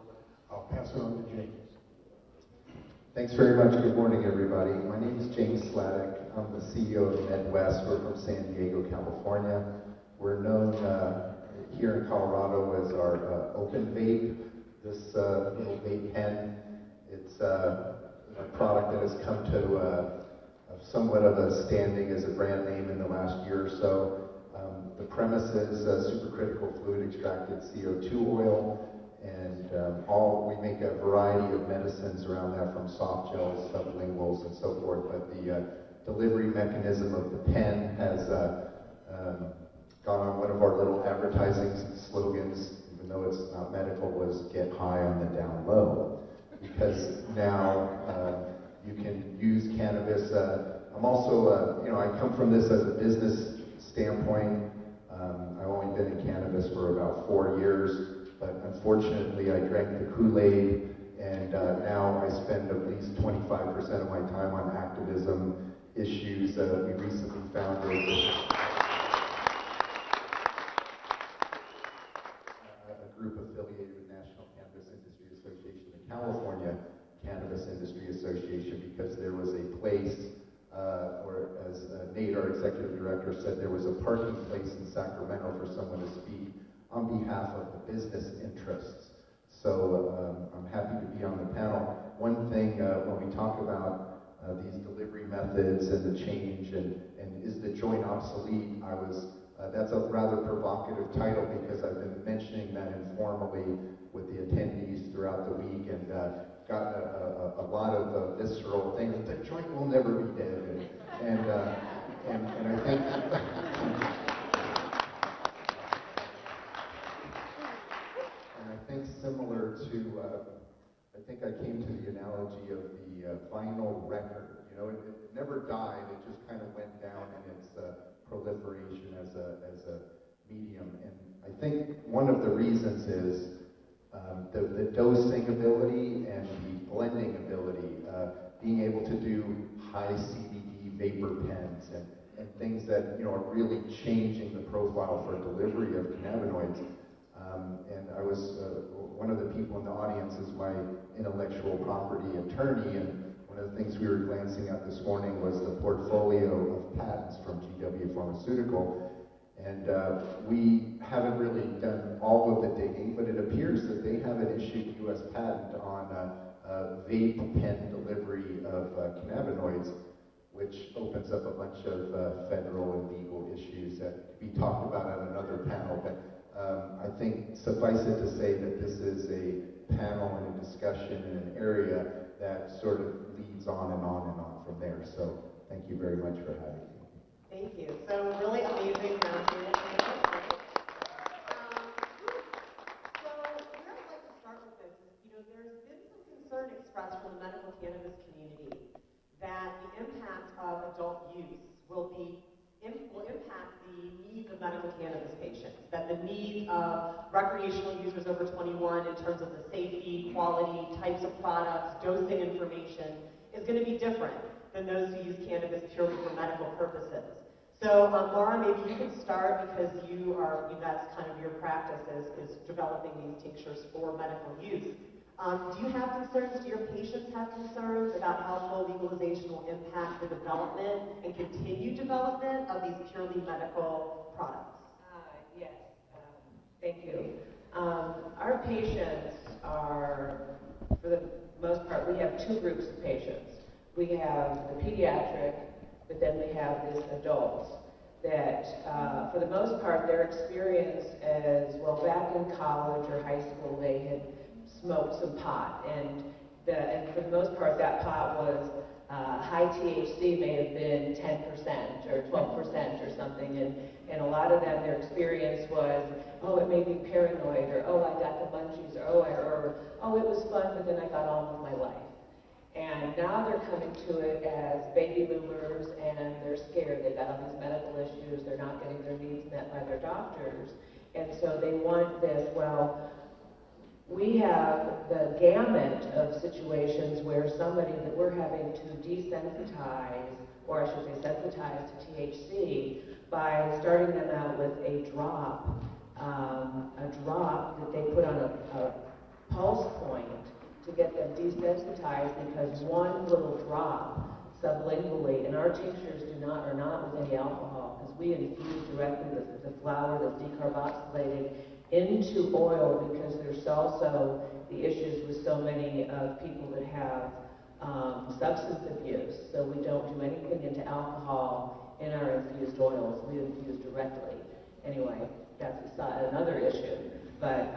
I'll pass it on to James. Thanks very much. Good morning, everybody. My name is James Sladek. I'm the CEO of Midwest. We're from San Diego, California. We're known here in Colorado as our Open Vape. This little vape pen, it's a product that has come to somewhat of a standing as a brand name in the last year or so. The premise is supercritical fluid extracted CO2 oil, and we make a variety of medicines around that, from soft gels, sublinguals, and so forth. But the delivery mechanism of the pen has gone on one of our little advertising slogans, even though it's not medical, was "Get high on the down low," because now you can use cannabis. I'm also, I come from this as a business standpoint. I've only been in cannabis for about 4 years, but unfortunately I drank the Kool-Aid, and now I spend at least 25% of my time on activism issues. We recently founded a group affiliated with National Cannabis Industry Association, the California Cannabis Industry Association, because there was a place, or as Nate, our executive director, said, there was a parking place in Sacramento for someone to speak on behalf of the business interests. So I'm happy to be on the panel. One thing, when we talk about these delivery methods and the change, and is the joint obsolete, that's a rather provocative title, because I've been mentioning that informally with the attendees throughout the week, and got a lot of visceral things. The joint will never be dead, and I think similar to I think I came to the analogy of the vinyl record. It never died. It just kind of went down in its proliferation as a medium. And I think one of the reasons is the dosing ability and the blending ability, being able to do high CBD vapor pens and things that are really changing the profile for delivery of cannabinoids. And I was one of the people in the audience is my intellectual property attorney, and one of the things we were glancing at this morning was the portfolio of patents from GW Pharmaceutical. And we haven't really done all of the digging, but it appears that they have an issued U.S. patent on vape pen delivery of cannabinoids, which opens up a bunch of federal and legal issues that we talked about on another panel. But I think suffice it to say that this is a panel and a discussion in an area that sort of leads on and on and on from there. So thank you very much for having me. Thank you. So really amazing round here. So where I'd like to start with this is, there's been some concern expressed from the medical cannabis community that the impact of adult use will impact the needs of medical cannabis patients, that the needs of recreational users over 21 in terms of the safety, quality, types of products, dosing information is going to be different than those who use cannabis purely for medical purposes. So, Laura, maybe you could start because that's kind of your practice is developing these tinctures for medical use. Do you have concerns? Do your patients have concerns about how full legalization will impact the development and continued development of these purely medical products? Yes, thank you. Our patients are, for the most part, we have two groups of patients. We have the pediatric, but then we have this adults that, for the most part, their experience as, well, back in college or high school, they had smoked some pot, and for the most part, that pot was high THC, may have been 10% or 12% or something, and a lot of them, their experience was, oh, it made me paranoid, or oh, I got the munchies, or oh, it was fun, but then I got on with my life. And now they're coming to it as baby boomers, and they're scared. They've got all these medical issues. They're not getting their needs met by their doctors. And so they want this, well, we have the gamut of situations where somebody that we're having to desensitize, or I should say sensitize to THC, by starting them out with a drop that they put on a pulse point to get them desensitized, because one little drop sublingually, and our tinctures are not with any alcohol, because we infuse directly the flower that's decarboxylated into oil, because there's also the issues with so many of people that have substance abuse. So we don't do anything into alcohol in our infused oils. We infuse directly. Anyway, that's another issue. But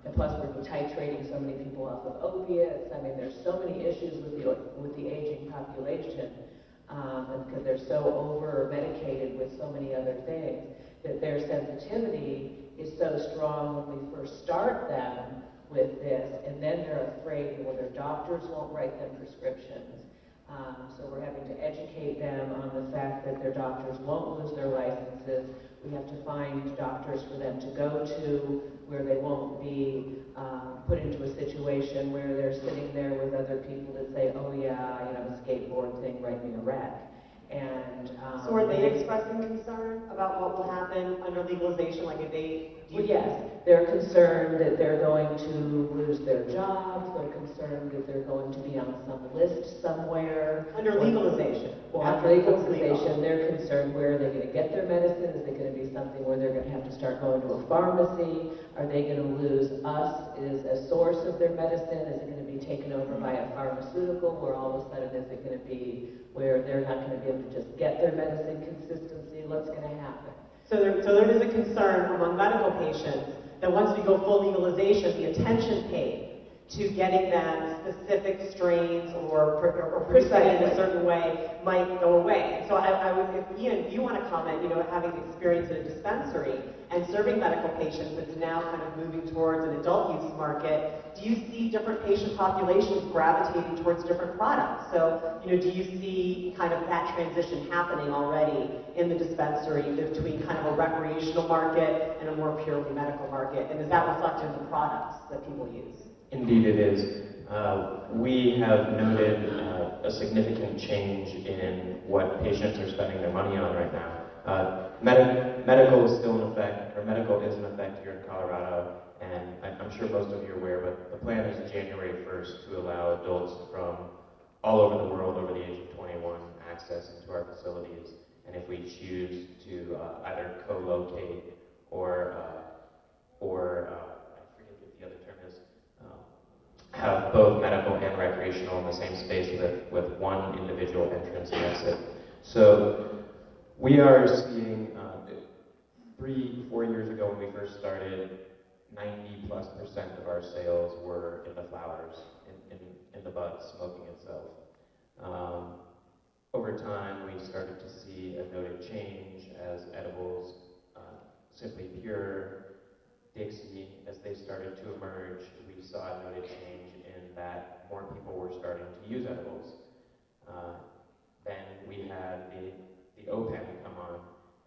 and plus we're titrating so many people off of opiates. I mean, there's so many issues with the aging population, and because they're so over-medicated with so many other things, that their sensitivity is so strong when we first start them with this, and then they're afraid that, well, their doctors won't write them prescriptions. So we're having to educate them on the fact that their doctors won't lose their licenses. We have to find doctors for them to go to where they won't be put into a situation where they're sitting there with other people that say, oh yeah, the skateboard thing, write me a wreck. And so are they expressing concern about what will happen under legalization? Like, if they... Well, yes, they're concerned that they're going to lose their jobs. They're concerned that they're going to be on some list somewhere. Under legalization. Well, under legalization, they're concerned, where are they going to get their medicine? Is it going to be something where they're going to have to start going to a pharmacy? Are they going to lose us as a source of their medicine? Is it going to be taken over by a pharmaceutical, where all of a sudden is it going to be where they're not going to be able to just get their medicine consistency? What's going to happen? So there is a concern among medical patients that once we go full legalization, the attention paid to getting them specific strains or prescribed in a certain way might go away. So I would, if Ian, you want to comment, having experience in a dispensary and serving medical patients that's now kind of moving towards an adult use market, do you see different patient populations gravitating towards different products? So, do you see kind of that transition happening already in the dispensary between kind of a recreational market and a more purely medical market? And is that reflected in the products that people use? Indeed it is. We have noted a significant change in what patients are spending their money on right now. Medical is still in effect, or medical is in effect here in Colorado, and I'm sure most of you are aware, but the plan is January 1st to allow adults from all over the world over the age of 21 access into our facilities. And if we choose to either co-locate or I forget what the other term is, have both medical and recreational in the same space with one individual entrance and exit. So we are seeing 3-4 years ago when we first started, 90+% of our sales were in the flowers, in the bud, smoking itself. Over time, we started to see a noted change as edibles, Simply Pure, Dixie, as they started to emerge, we saw a noted change in that more people were starting to use edibles. Then we had the OPEN come on,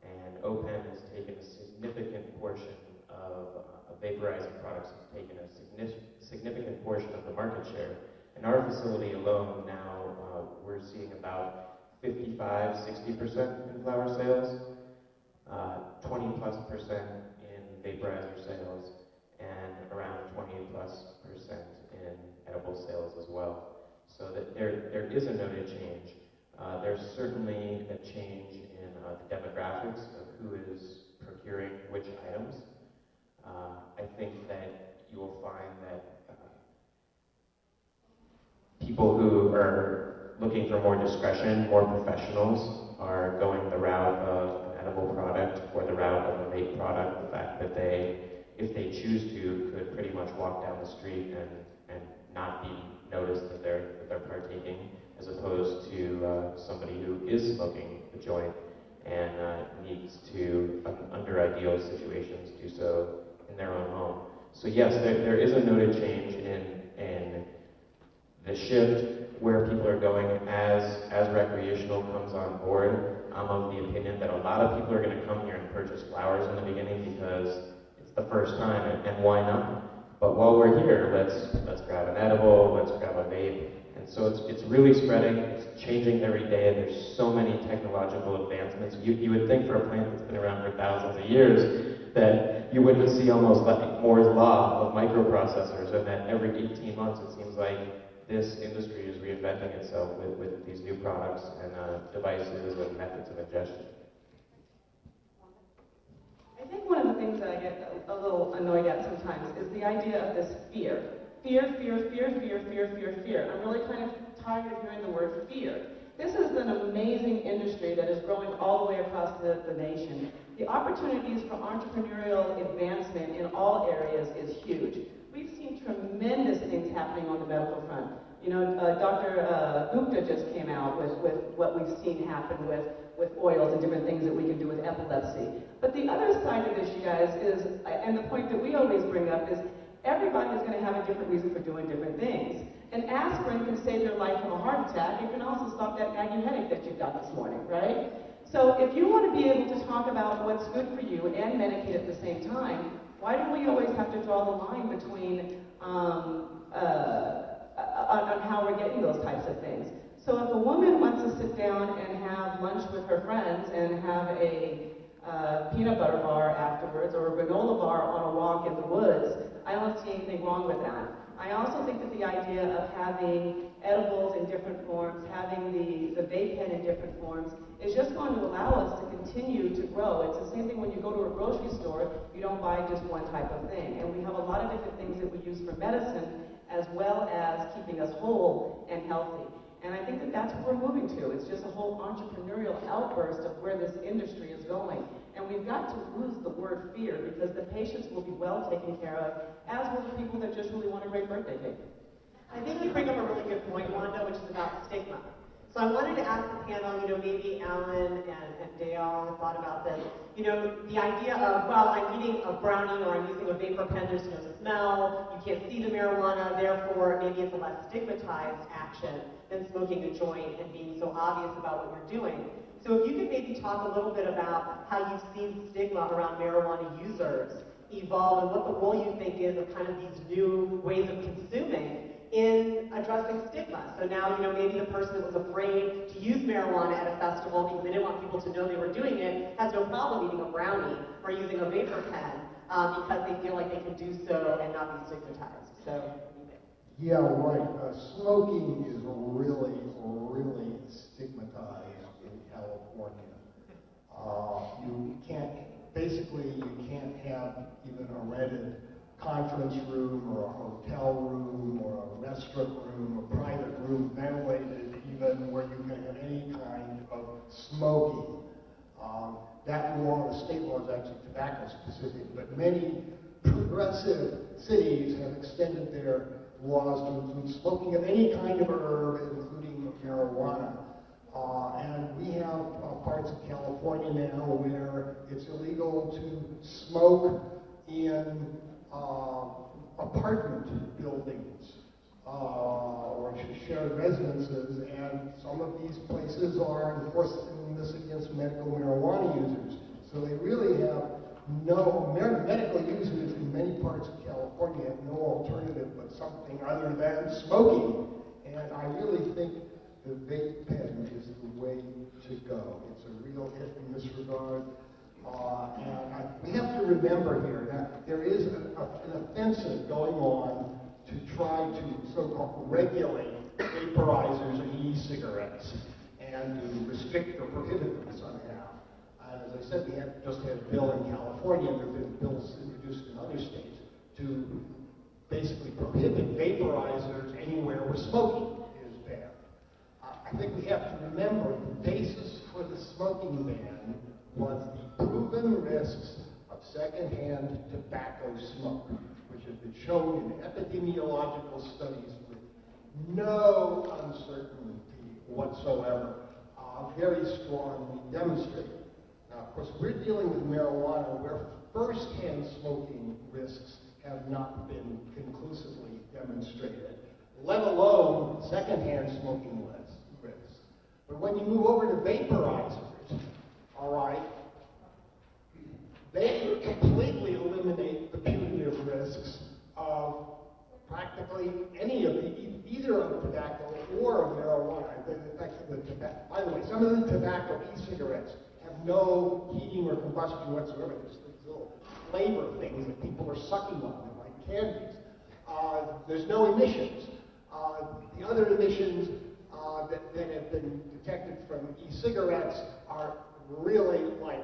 and OPEN has taken a significant portion of vaporizing products, have taken a significant portion of the market share. In our facility alone now, we're seeing about 55-60% in flower sales, 20+% in vaporizer sales, and around 20+% in edible sales as well. So that there is a noted change. There's certainly a change in the demographics of who is procuring which items. I think that you will find that people who are looking for more discretion, more professionals, are going the route of an edible product or the route of a vape product. The fact that they, if they choose to, could pretty much walk down the street and not be noticed that they're partaking, as opposed to somebody who is smoking a joint and needs to, under ideal situations, do so in their own home. So yes, there is a noted change in the shift where people are going as recreational comes on board. I'm of the opinion that a lot of people are going to come here and purchase flowers in the beginning because it's the first time, and why not? But while we're here, let's grab an edible, let's grab a vape. And so it's really spreading, it's changing every day, and there's so many technological advancements. You would think for a plant that's been around for thousands of years that you wouldn't see almost like Moore's law of microprocessors, and that every 18 months it seems like this industry is reinventing itself with these new products and devices and methods of ingestion. I think one of the things that I get a little annoyed at sometimes is the idea of this fear. Fear, fear, fear, fear, fear, fear, fear. I'm really kind of tired of hearing the word fear. This is an amazing industry that is growing all the way across the nation. The opportunities for entrepreneurial advancement in all areas is huge. We've seen tremendous things happening on the medical front. You know, Dr. Gupta just came out with what we've seen happen with oils and different things that we can do with epilepsy. But the other side of this, you guys, is, and the point that we always bring up is, everybody is going to have a different reason for doing different things. An aspirin can save your life from a heart attack. It can also stop that nagging headache that you've got this morning, right? So if you want to be able to talk about what's good for you and medicate at the same time, why do we always have to draw the line between on how we're getting those types of things? So if a woman wants to sit down and have lunch with her friends and have a peanut butter bar afterwards, or a granola bar on a walk in the woods, I don't see anything wrong with that. I also think that the idea of having edibles in different forms, having the vape pen in different forms, is just going to allow us to continue to grow. It's the same thing when you go to a grocery store, you don't buy just one type of thing. And we have a lot of different things that we use for medicine, as well as keeping us whole and healthy. And I think that that's what we're moving to. It's just a whole entrepreneurial outburst of where this industry is going. And we've got to lose the word fear, because the patients will be well taken care of, as will the people that just really want a great birthday cake. I think you bring up a really good point, Wanda, which is about stigma. So I wanted to ask the panel, maybe Alan and Dale have thought about this. The idea of, well, I'm eating a brownie or I'm using a vapor pen, there's no smell, you can't see the marijuana, therefore maybe it's a less stigmatized action than smoking a joint and being so obvious about what you're doing. So if you could maybe talk a little bit about how you've seen stigma around marijuana users evolve, and what the role you think is of kind of these new ways of consuming in addressing stigma. So now, maybe the person that was afraid to use marijuana at a festival because they didn't want people to know they were doing it has no problem eating a brownie or using a vapor pen because they feel like they can do so and not be stigmatized. So. Yeah, right. Smoking is really, really stigmatized in California. Basically, you can't have even a rented conference room or a hotel room or a restaurant room or private room ventilated even where you can have any kind of smoking. That law, the state law, is actually tobacco specific, but many progressive cities have extended their laws to include smoking of any kind of herb, including marijuana. And we have parts of California now where it's illegal to smoke in apartment buildings or shared residences, and some of these places are enforcing this against medical marijuana users. So they really have no, medical users in many parts of California have no alternative but something other than smoking. And I really think the vape pen is the way to go. It's a real hit in this regard. We have to remember here that there is an offensive going on to try to so-called regulate vaporizers and e-cigarettes and to restrict or prohibit them somehow. And as I said, we have just had a bill in California, and there have been bills introduced in other states to basically prohibit vaporizers anywhere where smoking is banned. I think we have to remember the basis for the smoking ban was the proven risks of secondhand tobacco smoke, which has been shown in epidemiological studies with no uncertainty whatsoever, very strongly demonstrated. Now, of course, we're dealing with marijuana where first-hand smoking risks have not been conclusively demonstrated, let alone second-hand smoking risks. But when you move over to vaporizers, all right, they completely eliminate the punitive risks of practically any of either of tobacco or of marijuana. By the way, some of the tobacco e-cigarettes have no heating or combustion whatsoever. There's these little flavor things that people are sucking on, like candies. There's no emissions. The other emissions that have been detected from e-cigarettes are really like,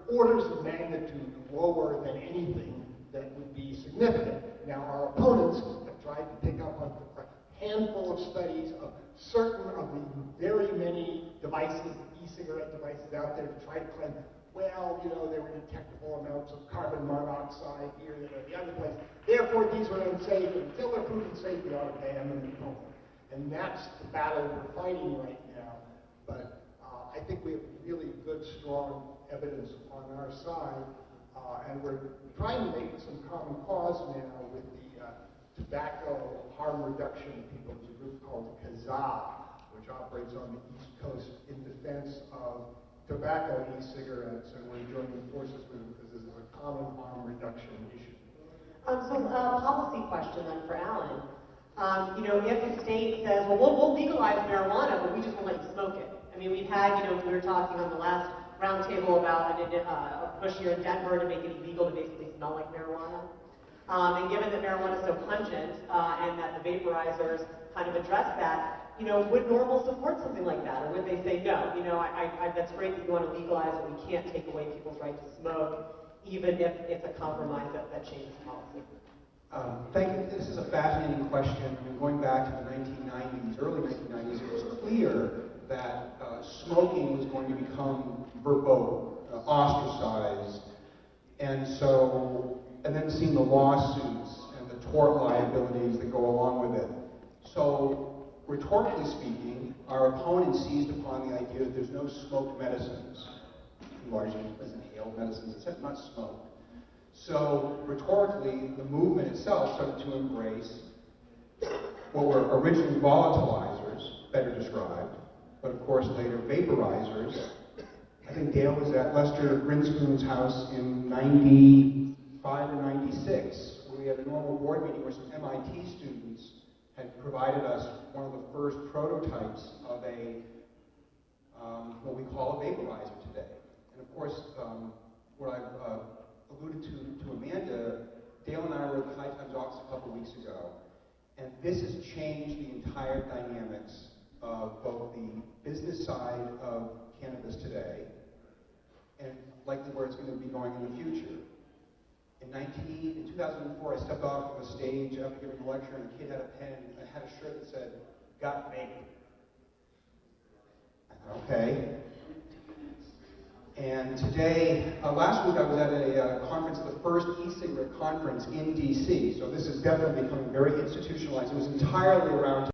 orders of magnitude lower than anything that would be significant. Now, our opponents have tried to pick up on a handful of studies of certain of the very many devices, e-cigarette devices out there to try to claim, well, there were detectable amounts of carbon monoxide here, there, or the other place. Therefore, these were unsafe. Until they're proven safe, we ought to ban them. And that's the battle we're fighting right now. But I think we have really good, strong evidence on our side, and we're trying to make some common cause now with the tobacco harm reduction people. There's a group called KAZA, which operates on the East Coast in defense of tobacco e-cigarettes, and we're joining forces with them because this is a common harm reduction issue. Policy question then for Alan. If the state says, well, we'll legalize marijuana, but we just won't let you smoke it. I mean, we've had, we were talking on the last roundtable about a push here in Denver to make it illegal to basically smell like marijuana. And given that marijuana is so pungent and that the vaporizers kind of address that, would Normal support something like that? Or would they say, no, that's great that you want to legalize it, we can't take away people's right to smoke, even if it's a compromise that changes policy? Thank you. This is a fascinating question. I mean, going back to the 1990s, early 1990s, it was clear that smoking was going to become verboten, ostracized, and then seeing the lawsuits and the tort liabilities that go along with it. So, rhetorically speaking, our opponents seized upon the idea that there's no smoked medicines, largely as inhaled medicines, except not smoke. So, rhetorically, the movement itself started to embrace what were originally volatilizers, better described, but of course later vaporizers. I think Dale was at Lester Grinspoon's house in 95 or 96, where we had a normal board meeting where some MIT students had provided us one of the first prototypes of what we call a vaporizer today. And of course, what I've alluded to Amanda, Dale and I were at the High Times office a couple weeks ago, and this has changed the entire dynamics of both the business side of cannabis today and likely where it's going to be going in the future. In 2004, I stepped off of a stage after giving a lecture, and a kid had a pen, and had a shirt that said, "Got me." I thought, okay. And today, last week I was at a conference, the first e-cigarette conference in DC. So this is definitely becoming very institutionalized. It was entirely around